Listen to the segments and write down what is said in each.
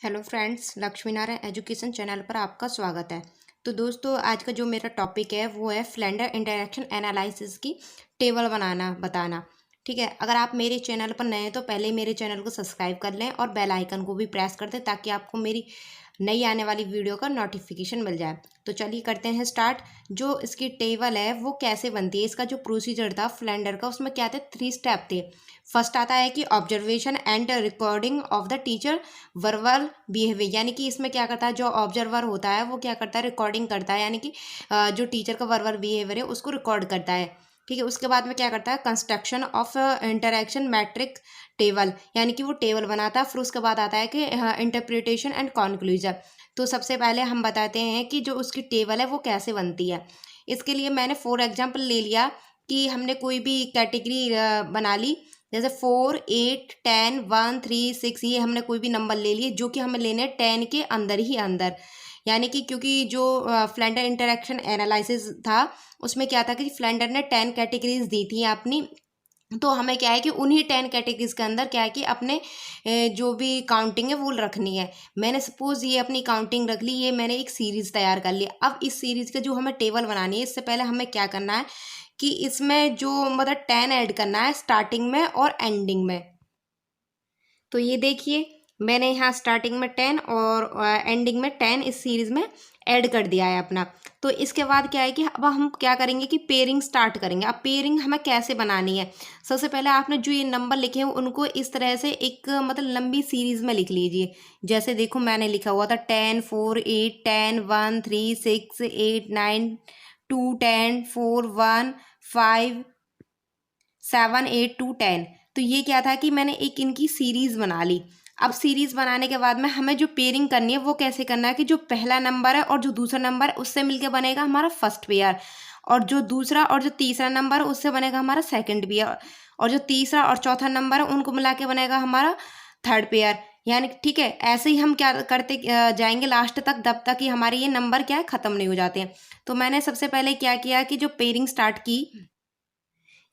Hello friends, Lakshmi Narayan education channel पर आपका स्वागत है। तो दोस्तों, आज का जो मेरा टॉपिक है वो है फ्लेंडर इंटरैक्शन एनालिसिस की टेबल बनाना बताना। ठीक है, अगर आप मेरे चैनल पर नए हैं तो पहले मेरे चैनल को सब्सक्राइब कर लें और बेल आइकन को भी प्रेस कर दें ताकि आपको मेरी नई आने वाली वीडियो का नोटिफिकेशन मिल जाए। तो चलिए करते हैं स्टार्ट। जो इसकी टेबल है वो कैसे बनती है, इसका जो प्रोसीजर था फ्लेंडर का, उसमें क्या थे, 3 स्टेप थे। फर्स्ट आता है कि observation and recording of the teacher verbal behaviour, यानी कि इसमें क्या करता है, जो ऑब्जर्वर होता है वो क्या करता है, रिकॉर्डिंग करता है, यानी कि जो टीचर का वर्बल बिहेवियर है उसको रिकॉर्ड करता है। ठीक है, उसके बाद में क्या करता है, construction of interaction matrix table, यानी कि वो टेबल बनाता है। फिर उसके बाद आता है कि इंटरप्रिटेशन एंड कंक्लूजन। तो सबसे पहले हम बताते हैं कि जो उसकी टेबल है वो कैसे बनती है। इसके लिए मैंने फॉर एग्जाम्पल ले लिया कि हमने कोई भी कैटेगरी बना ली, जैसे 4, 8, 10, 1, 3, 6, ये हमने कोई भी नंबर ले लिए जो कि हमें लेने हैं 10 के अंदर ही अंदर। यानी कि क्योंकि जो फ्लेंडर इंटरेक्शन एनालिसिस था उसमें क्या था कि फ्लेंडर ने 10 कैटेगरीज दी थी अपनी। तो हमें क्या है कि उन्हीं 10 कैटेगरीज के अंदर क्या है कि अपने जो भी काउंटिंग है वो रखनी है। मैंने सपोज ये अपनी काउंटिंग रख ली, ये मैंने एक सीरीज तैयार कर ली। अब इस सीरीज का जो हमें टेबल बनानी है, इससे पहले हमें क्या करना है कि इसमें जो मतलब 10 ऐड करना है स्टार्टिंग में और एंडिंग में। तो ये देखिए, मैंने यहाँ स्टार्टिंग में 10 और एंडिंग में 10 इस सीरीज में ऐड कर दिया है अपना। तो इसके बाद क्या है कि अब हम क्या करेंगे कि पेयरिंग स्टार्ट करेंगे। अब पेयरिंग हमें कैसे बनानी है, सबसे पहले आपने जो ये नंबर लिखे हैं उनको इस तरह से एक मतलब लंबी सीरीज में लिख लीजिए। जैसे देखो मैंने लिखा हुआ था 10, 4, 8, 10, 1, 3, 6, 8, 9, 2, 10, 4, 1, 5, 7, 8, 2, 10। तो ये क्या था कि मैंने एक इनकी सीरीज बना ली। अब सीरीज बनाने के बाद में हमें जो पेयरिंग करनी है वो कैसे करना है कि जो पहला नंबर है और जो दूसरा नंबर है उससे मिलके बनेगा हमारा फर्स्ट पेयर, और जो दूसरा और जो तीसरा नंबर है उससे बनेगा हमारा सेकंड पेयर, और जो तीसरा और चौथा नंबर है उनको मिला के बनेगा हमारा थर्ड पेयर। यानी ठीक है, ऐसे ही हम क्या करते जाएंगे लास्ट तक, तब तक कि हमारे ये नंबर क्या है खत्म नहीं हो जाते हैं। तो मैंने सबसे पहले क्या किया कि जो पेयरिंग स्टार्ट की,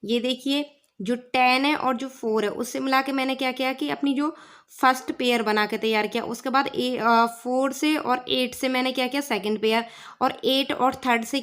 ये देखिए जो 10 है और जो 4 है उससे मिला के मैंने क्या किया कि अपनी जो फर्स्ट पेयर बना के तैयार किया। उसके बाद 4 से और 8 से मैंने क्या किया, सेकंड पेयर, और 8 और थर्ड से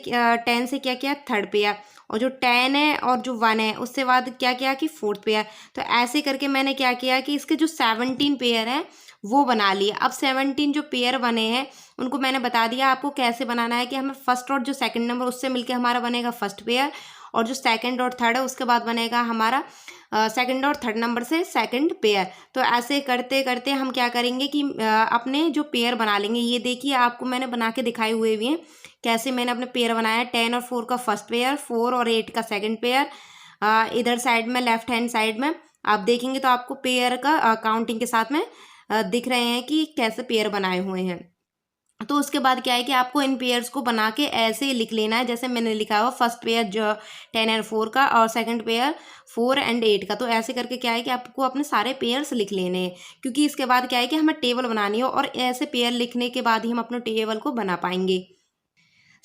10 से क्या किया, थर्ड पेयर, और जो 10 है और जो 1 है उससे बाद क्या किया कि फोर्थ पेयर। तो ऐसे करके मैंने क्या किया कि इसके जो 17 पेयर हैं वो बना लिए। अब 17 जो पेयर बने हैं उनको मैंने बता दिया आपको कैसे बनाना है कि हमें फर्स्ट और जो सेकंड नंबर उससे मिलके हमारा बनेगा फर्स्ट पेयर, और जो सेकंड और थर्ड है उसके बाद बनेगा हमारा सेकंड और थर्ड नंबर से सेकंड पेयर। तो ऐसे करते करते हम क्या करेंगे कि अपने जो पेयर बना लेंगे। ये देखिए आपको मैंने बना के दिखाए हुए भी हैं कैसे मैंने अपने पेयर बनाया। 10 और 4 का फर्स्ट पेयर, 4 और 8 का सेकंड पेयर। इधर साइड में लेफ्ट हैंड साइड में आप देखेंगे तो आपको पेयर का काउंटिंग के साथ में दिख रहे हैं कि कैसे पेयर बनाए हुए हैं। तो उसके बाद क्या है कि आपको इन पेयर्स को बना के ऐसे लिख लेना है जैसे मैंने लिखा हुआ, फर्स्ट पेयर जो 10 एंड 4 का और सेकंड पेयर 4 एंड 8 का। तो ऐसे करके क्या है कि आपको अपने सारे पेयर्स लिख लेने हैं, क्योंकि इसके बाद क्या है कि हमें टेबल बनानी है और ऐसे पेयर लिखने के बाद ही हम अपने टेबल को बना पाएंगे।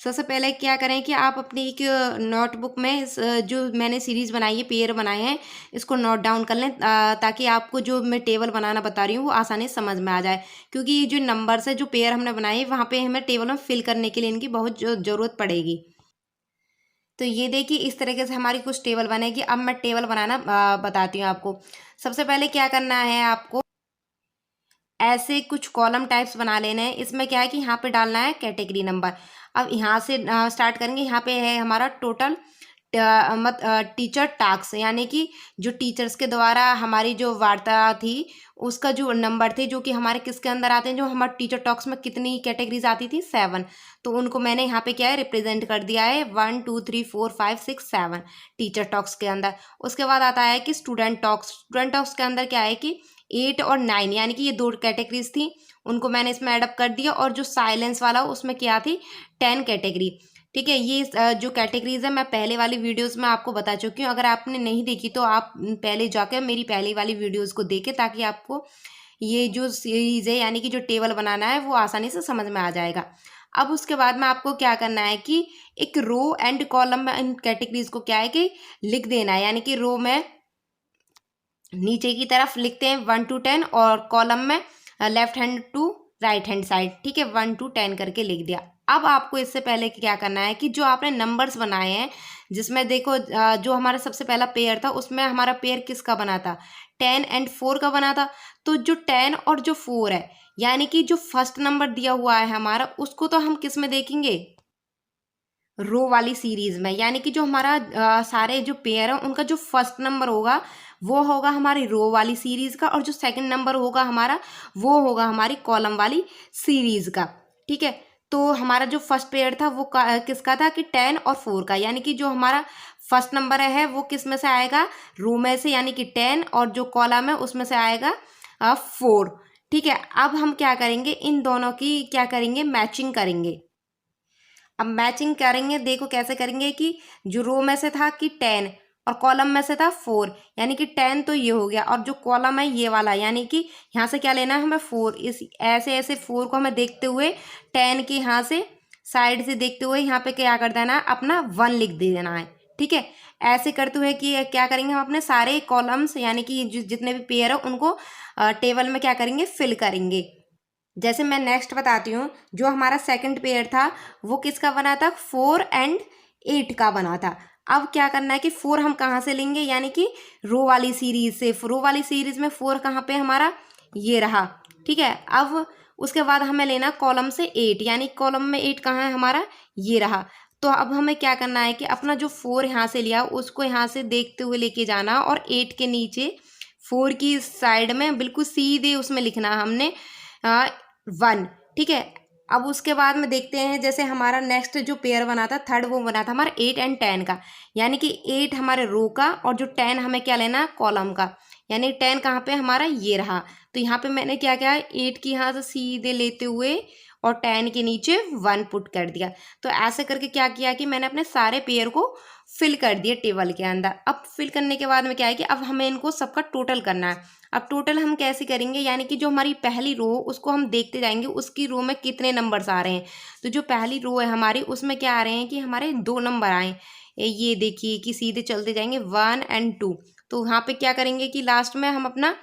सबसे पहले क्या करें कि आप अपनी एक नोटबुक में जो मैंने सीरीज बनाई है, पेयर बनाए हैं, इसको नोट डाउन कर लें ताकि आपको जो मैं टेबल बनाना बता रही हूँ वो आसानी से समझ में आ जाए। क्योंकि ये जो नंबर्स है जो पेयर हमने बनाए हैं वहाँ पे हमें टेबल में फिल करने के लिए इनकी बहुत ज़रूरत पड़ेगी। तो ये देखिए इस तरीके से हमारी कुछ टेबल बनेगी। अब मैं टेबल बनाना बताती हूँ आपको। सबसे पहले क्या करना है, आपको ऐसे कुछ कॉलम टाइप्स बना लेने हैं। इसमें क्या है कि यहाँ पे डालना है कैटेगरी नंबर। अब यहाँ से स्टार्ट करेंगे। यहाँ पे है हमारा टोटल टीचर टास्क, यानी कि जो टीचर्स के द्वारा हमारी जो वार्ता थी उसका जो नंबर थे, जो कि हमारे किसके अंदर आते हैं, जो हमारे टीचर टॉक्स में कितनी कैटेगरीज आती थी, 7। तो उनको मैंने यहाँ पे क्या है रिप्रेजेंट कर दिया है 1, 2, 3, 4, 5, 6, 7 टीचर टॉक्स के अंदर। उसके बाद आता है कि स्टूडेंट टॉक्स। स्टूडेंट टॉक्स के अंदर क्या है कि 8 और 9, यानी कि ये 2 कैटेगरीज थी, उनको मैंने इसमें एडअप कर दिया। और जो साइलेंस वाला उसमें क्या थी, 10 कैटेगरी। ठीक है, ये जो कैटेगरीज है मैं पहले वाली वीडियोस में आपको बता चुकी हूँ। अगर आपने नहीं देखी तो आप पहले जाकर मेरी पहली वाली वीडियोस को देखें ताकि आपको ये जो सीरीज है यानी कि जो टेबल बनाना है वो आसानी से समझ में आ जाएगा। अब उसके बाद में आपको क्या करना है कि एक रो एंड कॉलम में इन कैटेगरीज को क्या है कि लिख देना है। यानी कि रो में नीचे की तरफ लिखते हैं 1 to 10 और कॉलम में left hand to right hand side, ठीक है, 1 to 10 करके लिख दिया। अब आपको इससे पहले क्या करना है कि जो आपने नंबर्स बनाए हैं, जिसमें देखो जो हमारा सबसे पहला पेयर था उसमें हमारा पेयर किसका बना था, 10 and 4 का बना था। तो जो 10 और जो 4 है, यानी कि जो फर्स्ट नंबर दिया हुआ है हमारा, उसको तो हम किस में देखेंगे, रो वाली सीरीज में। यानी कि जो हमारा सारे जो पेयर है उनका जो फर्स्ट नंबर होगा वो होगा हमारी रो वाली सीरीज का, और जो सेकंड नंबर होगा हमारा वो होगा हमारी कॉलम वाली सीरीज का, ठीक है। तो हमारा जो फर्स्ट पेयर था वो किसका था कि 10 और 4 का, यानी कि जो हमारा फर्स्ट नंबर है वो किस में से आएगा, रो में से, यानी कि 10, और जो कॉलम है उसमें से आएगा 4, ठीक है। अब हम क्या करेंगे, इन दोनों की क्या करेंगे, मैचिंग करेंगे। अब मैचिंग करेंगे, देखो कैसे करेंगे कि जो रो में से था कि 10 और कॉलम में से था 4, यानी कि 10 तो ये हो गया, और जो कॉलम है ये वाला, यानी कि यहाँ से क्या लेना है हमें 4, इस ऐसे ऐसे 4 को हमें देखते हुए 10 के यहाँ से साइड से देखते हुए यहाँ पे क्या कर देना है, अपना 1 लिख देना है, ठीक है। ऐसे करते हुए कि क्या करेंगे, हम अपने सारे कॉलम्स यानी कि जितने भी पेयर है उनको टेबल में क्या करेंगे, फिल करेंगे। जैसे मैं नेक्स्ट बताती हूँ, जो हमारा सेकंड पेयर था वो किसका बना था, 4 and 8 का बना था। अब क्या करना है कि 4 हम कहाँ से लेंगे, यानी कि रो वाली सीरीज से। रो वाली सीरीज में 4 कहाँ पे हमारा, ये रहा, ठीक है। अब उसके बाद हमें लेना कॉलम से 8, यानी कॉलम में 8 कहाँ है हमारा, ये रहा। तो अब हमें क्या करना है कि अपना जो 4 यहाँ से लिया उसको यहाँ से देखते हुए लेके जाना, और 8 के नीचे 4 की साइड में बिल्कुल सीधे उसमें लिखना हमने 1, ठीक है। अब उसके बाद में देखते हैं, जैसे हमारा नेक्स्ट जो पेयर बना था थर्ड, वो बना था हमारा 8 and 10 का, यानी कि 8 हमारे रो का और जो 10 हमें क्या लेना, कॉलम का, यानी 10 कहाँ पे हमारा, ये रहा। तो यहाँ पे मैंने क्या किया, 8 की यहाँ से सीधे लेते हुए और 10 के नीचे 1 पुट कर दिया। तो ऐसे करके क्या किया कि मैंने अपने सारे पेयर को फिल कर दिए टेबल के अंदर। अब फिल करने के बाद में क्या है कि अब हमें इनको सबका टोटल करना है। अब टोटल हम कैसे करेंगे, यानी कि जो हमारी पहली रो उसको हम देखते जाएंगे उसकी रो में कितने नंबर्स आ रहे हैं। तो जो पहली रो है हमारी उसमें क्या आ रहे हैं कि हमारे 2 नंबर आए, ये देखिए कि सीधे चलते जाएंगे 1 and 2। तो यहाँ पे क्या करेंगे कि लास्ट में हम अपना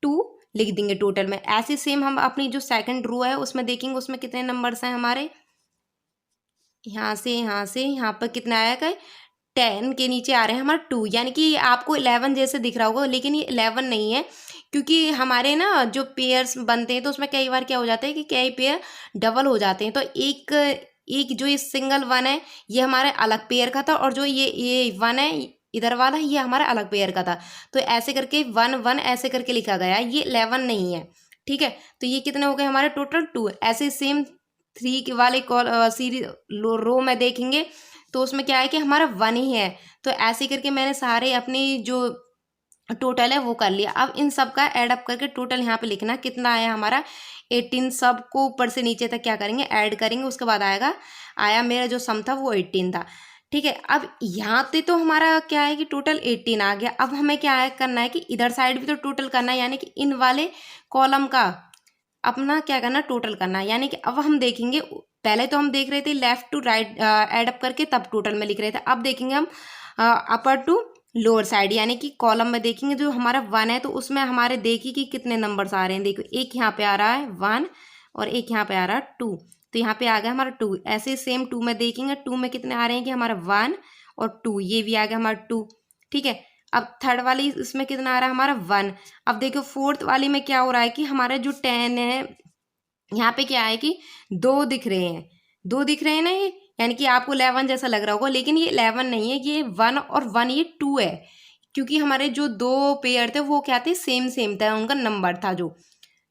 2 लिख देंगे टोटल में। ऐसे सेम हम अपनी जो सेकंड रो है उसमें देखेंगे उसमें कितने नंबर्स हैं हमारे, यहाँ से यहाँ पर कितना आएगा, 10 के नीचे आ रहे हैं हमारा 2, यानी कि आपको 11 जैसे दिख रहा होगा, लेकिन ये 11 नहीं है, क्योंकि हमारे ना जो पेयर्स बनते हैं तो उसमें कई बार क्या हो जाता है कि कई पेयर डबल हो जाते हैं। तो एक एक जो ये सिंगल 1 है ये हमारे अलग पेयर का था, और जो ये 1 है इधर वाला ये हमारा अलग पेयर का था। तो ऐसे करके 1 1 ऐसे करके लिखा गया है, ये 11 नहीं है, ठीक है। तो ये कितने हो गए हमारे टोटल 2। ऐसे सेम 3 के वाले सीरीज रो में देखेंगे तो उसमें क्या है कि हमारा 1 ही है। तो ऐसे करके मैंने सारे अपनी जो टोटल है वो कर लिया। अब इन सब का ऐड अप करके टोटल यहाँ पे लिखना कितना आया हमारा 18। सबको ऊपर से नीचे तक क्या करेंगे, ऐड करेंगे, उसके बाद आया मेरा जो सम था वो 18 था, ठीक है। अब यहाँ पे तो हमारा क्या है कि टोटल 18 आ गया। अब हमें क्या है करना है कि इधर साइड भी तो टोटल करना है, यानी कि इन वाले कॉलम का अपना क्या करना, टोटल करना है। यानी कि अब हम देखेंगे, पहले तो हम देख रहे थे left to right add up करके तब टोटल में लिख रहे थे। अब देखेंगे हम अपर टू लोअर साइड, यानी कि कॉलम में देखेंगे जो हमारा 1 है तो उसमें हमारे देखिए कि कितने नंबर्स आ रहे हैं। देखो एक यहाँ पे आ रहा है 1 और एक यहाँ पे आ रहा है 2, तो यहाँ पे आ गया हमारा 2। ऐसे सेम 2 में देखेंगे, 2 में कितने आ रहे हैं कि हमारा 1 और 2, ये भी आ गया हमारा 2, ठीक है। अब थर्ड वाली इसमें कितना आ रहा है हमारा 1। अब देखो फोर्थ वाली में क्या हो रहा है कि हमारा जो 10 है यहाँ पे क्या है कि 2 दिख रहे हैं, 2 दिख रहे हैं ना ये, यानी कि आपको 11 जैसा लग रहा होगा, लेकिन ये 11 नहीं है, ये 1 और 1 ये 2 है। क्योंकि हमारे जो 2 पेयर थे वो क्या थे, सेम सेम था, उनका नंबर था जो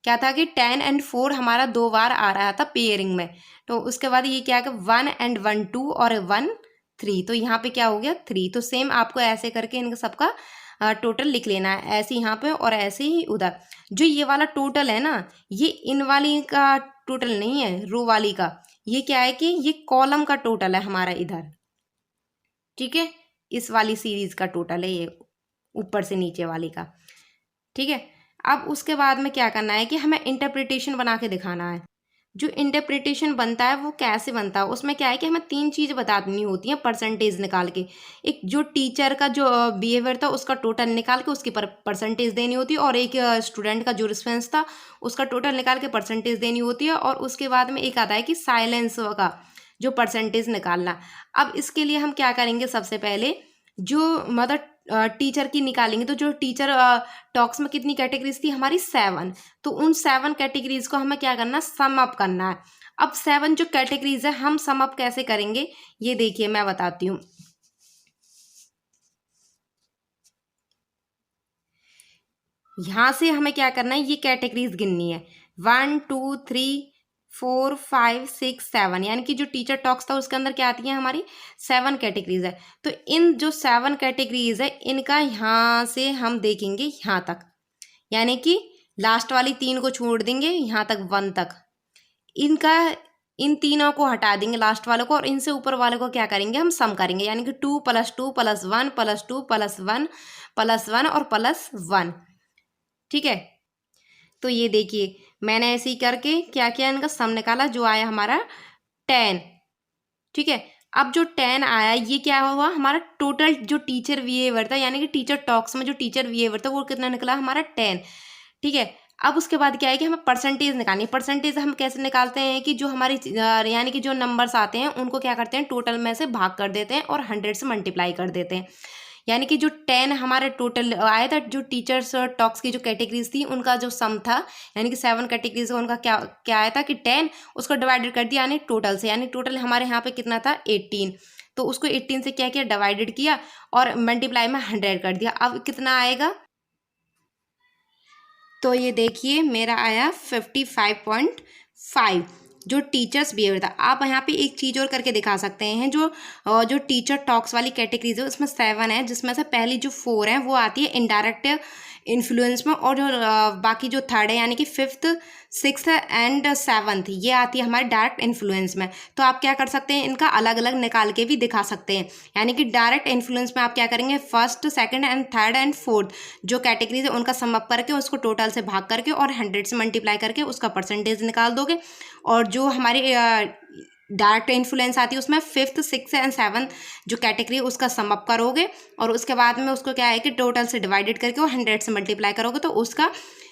क्या था कि 10 and 4 हमारा 2 बार आ रहा था पेयरिंग में। तो उसके बाद ये क्या है 1 and 1 2 और 1 3, तो यहाँ पे क्या हो गया 3। तो सेम आपको ऐसे करके इनका सबका टोटल लिख लेना है, ऐसे यहाँ पे और ऐसे ही उधर। जो ये वाला टोटल है ना, ये इन वाली का टोटल नहीं है, रो वाली का, ये क्या है कि ये कॉलम का टोटल है हमारा इधर, ठीक है। इस वाली सीरीज का टोटल है ये, ऊपर से नीचे वाली का, ठीक है। अब उसके बाद में क्या करना है कि हमें इंटरप्रिटेशन बना के दिखाना है। जो इंटरप्रिटेशन बनता है वो कैसे बनता है, उसमें क्या है कि हमें 3 चीज़ें बतानी होती हैं परसेंटेज निकाल के। एक जो टीचर का जो बिहेवियर था उसका टोटल निकाल के उसकी परसेंटेज देनी होती है, और एक स्टूडेंट का जो रिस्पॉन्स था उसका टोटल निकाल के परसेंटेज देनी होती है, और उसके बाद में एक आता है कि साइलेंस का जो परसेंटेज निकालना। अब इसके लिए हम क्या करेंगे, सबसे पहले जो मदर टीचर की निकालेंगे। तो जो टीचर टॉक्स में कितनी कैटेगरीज थी हमारी 7, तो उन 7 कैटेगरीज को हमें क्या करना, सम अप करना है। अब 7 जो कैटेगरीज है हम सम अप कैसे करेंगे, ये देखिए मैं बताती हूँ। यहां से हमें क्या करना है, ये कैटेगरीज गिननी है, 1 2 3 4 5 6 7, यानी कि जो टीचर टॉक्स था उसके अंदर क्या आती है हमारी 7 कैटेगरीज है। तो इन जो 7 कैटेगरीज है इनका यहाँ से हम देखेंगे यहाँ तक, यानी कि लास्ट वाली 3 को छोड़ देंगे यहाँ तक 1 तक, इनका इन तीनों को हटा देंगे लास्ट वाले को, और इनसे ऊपर वाले को क्या करेंगे, हम सम करेंगे, यानी कि 2 + 2 + 1 + 2 + 1 + 1 और +1। ठीक है, तो ये देखिए मैंने ऐसे ही करके क्या किया, इनका सम निकाला, जो आया हमारा 10। ठीक है, अब जो 10 आया ये क्या हुआ, हमारा टोटल जो टीचर बिहेवियर था, यानी कि टीचर टॉक्स में जो टीचर बिहेवियर था वो कितना निकला हमारा 10। ठीक है, अब उसके बाद क्या है कि हमें परसेंटेज निकालनी है। परसेंटेज हम कैसे निकालते हैं कि जो हमारी यानी कि जो नंबर्स आते हैं उनको क्या करते हैं, टोटल में से भाग कर देते हैं और 100 से मल्टीप्लाई कर देते हैं। यानी कि जो 10 हमारे टोटल आया था, जो टीचर्स टॉक्स की जो कैटेगरीज थी उनका जो सम था, यानी कि 7 कैटेगरीज उनका क्या क्या आया था कि 10, उसको डिवाइडेड कर दिया यानी टोटल से, यानी टोटल हमारे यहाँ पे कितना था 18, तो उसको 18 से क्या किया, डिवाइडेड किया और मल्टीप्लाई में 100 कर दिया। अब कितना आएगा, तो ये देखिए मेरा आया 55.5 जो टीचर्स बिहेवियर था। आप यहाँ पे एक चीज़ और करके दिखा सकते हैं, जो टीचर टॉक्स वाली कैटेगरीज है उसमें 7 है, जिसमें से पहली जो 4 है वो आती है इनडायरेक्ट इन्फ्लुएंस में, और जो बाकी जो थर्ड है यानी कि 5th 6th एंड 7th ये आती है हमारे डायरेक्ट इन्फ्लुएंस में। तो आप क्या कर सकते हैं, इनका अलग अलग निकाल के भी दिखा सकते हैं। यानी कि डायरेक्ट इन्फ्लुएंस में आप क्या करेंगे, 1st 2nd and 3rd and 4th जो कैटेगरीज है उनका सम अप करके उसको टोटल से भाग करके और 100 से मल्टीप्लाई करके उसका परसेंटेज निकाल दोगे। और जो हमारी डायरेक्ट इन्फ्लुएंस आती है उसमें 5th 6th एंड 7th जो कैटेगरी है उसका सम अप करोगे, और उसके बाद में उसको क्या है कि टोटल से डिवाइडेड करके वो 100 से मल्टीप्लाई करोगे, तो उसका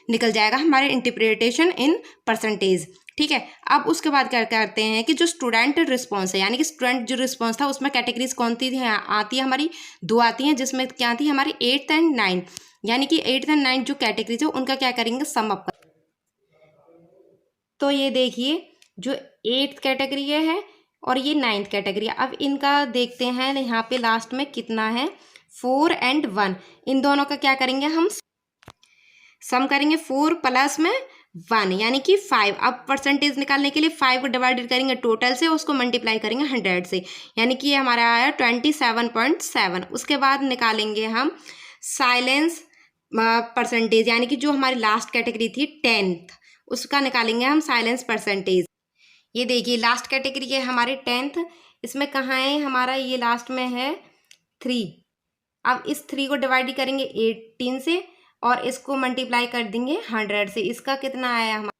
निकल जाएगा हमारे इंटरप्रिटेशन इन परसेंटेज। ठीक है, अब उसके बाद क्या करते हैं कि जो स्टूडेंट रिस्पॉन्स है, यानी कि स्टूडेंट जो रिस्पॉन्स था उसमें कैटेगरीज कौन सी आती है हमारी 2 आती हैं, जिसमें क्या थी हमारी 8th एंड 9th, यानी कि 8th एंड 9th जो कैटेगरीज है उनका क्या करेंगे, सम अप। तो ये देखिए जो 8th कैटेगरी है और ये 9th कैटेगरी है, अब इनका देखते हैं यहाँ पे लास्ट में कितना है, 4 एंड 1, इन दोनों का क्या करेंगे हम सम करेंगे, 4 प्लस में 1 यानी कि 5। अब परसेंटेज निकालने के लिए 5 को डिवाइडेड करेंगे टोटल से, उसको मल्टीप्लाई करेंगे 100 से, यानी कि ये हमारा आया 27.7। उसके बाद निकालेंगे हम साइलेंस परसेंटेज, यानी कि जो हमारी लास्ट कैटेगरी थी 10th उसका निकालेंगे हम साइलेंस परसेंटेज। ये देखिए लास्ट कैटेगरी है हमारी 10th, इसमें कहाँ है हमारा, ये लास्ट में है 3। अब इस 3 को डिवाइड करेंगे 18 से और इसको मल्टीप्लाई कर देंगे 100 से, इसका कितना आया हमारा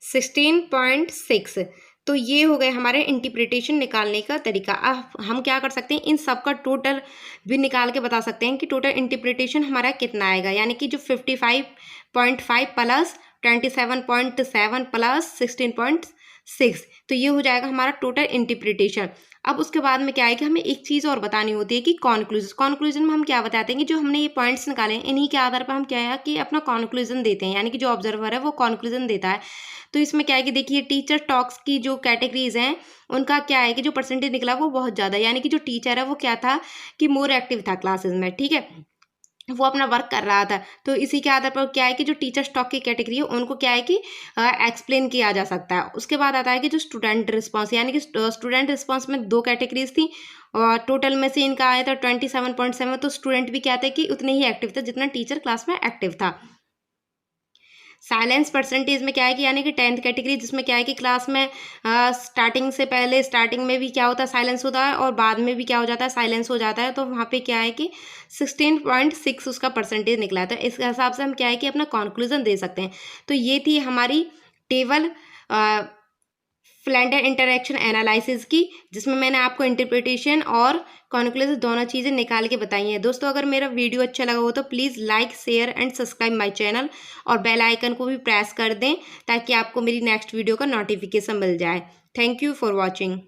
16.6। तो ये हो गए हमारे इंटरप्रिटेशन निकालने का तरीका। अब हम क्या कर सकते हैं, इन सब का टोटल भी निकाल के बता सकते हैं कि टोटल इंटरप्रिटेशन हमारा कितना आएगा, यानी कि जो 55.5 प्लस 27.7 प्लस 16.6, तो ये हो जाएगा हमारा टोटल इंटरप्रिटेशन। अब उसके बाद में क्या है कि हमें एक चीज़ और बतानी होती है कि कॉन्क्लूजन में हम क्या बताते हैं कि जो हमने ये पॉइंट्स निकाले हैं इन्हीं के आधार पर हम क्या है कि अपना कॉन्क्लूजन देते हैं, यानी कि जो ऑब्जर्वर है वो कॉन्क्लूजन देता है। तो इसमें क्या है कि देखिए टीचर टॉक्स की जो कैटेगरीज हैं उनका क्या है कि जो परसेंटेज निकला वो बहुत ज़्यादा, यानी कि जो टीचर है वो क्या था कि मोर एक्टिव था क्लासेस में। ठीक है, वो अपना वर्क कर रहा था, तो इसी के आधार पर क्या है कि जो टीचर स्टॉक की कैटेगरी है उनको क्या है कि एक्सप्लेन किया जा सकता है। उसके बाद आता है कि जो स्टूडेंट रिस्पांस, यानी कि स्टूडेंट रिस्पांस में 2 कैटेगरीज थी और टोटल में से इनका आया था 27.7, तो स्टूडेंट भी क्या था कि उतने ही एक्टिव था जितना टीचर क्लास में एक्टिव था। साइलेंस परसेंटेज में क्या है कि यानी कि 10th कैटेगरी, जिसमें क्या है कि क्लास में स्टार्टिंग से पहले स्टार्टिंग में भी क्या होता है साइलेंस होता है और बाद में भी क्या हो जाता है साइलेंस हो जाता है, तो वहाँ पे क्या है कि 16.6 उसका परसेंटेज निकला है। तो इस हिसाब से हम क्या है कि अपना कंक्लूजन दे सकते हैं। तो ये थी हमारी टेबल फ्लेंडर इंटरेक्शन एनालिसिस की, जिसमें मैंने आपको इंटरप्रिटेशन और कॉन्क्लूजन दोनों चीज़ें निकाल के बताई हैं। दोस्तों अगर मेरा वीडियो अच्छा लगा हो तो please like share and subscribe my channel और बेल आइकन को भी प्रेस कर दें ताकि आपको मेरी नेक्स्ट वीडियो का नोटिफिकेशन मिल जाए। Thank you for watching.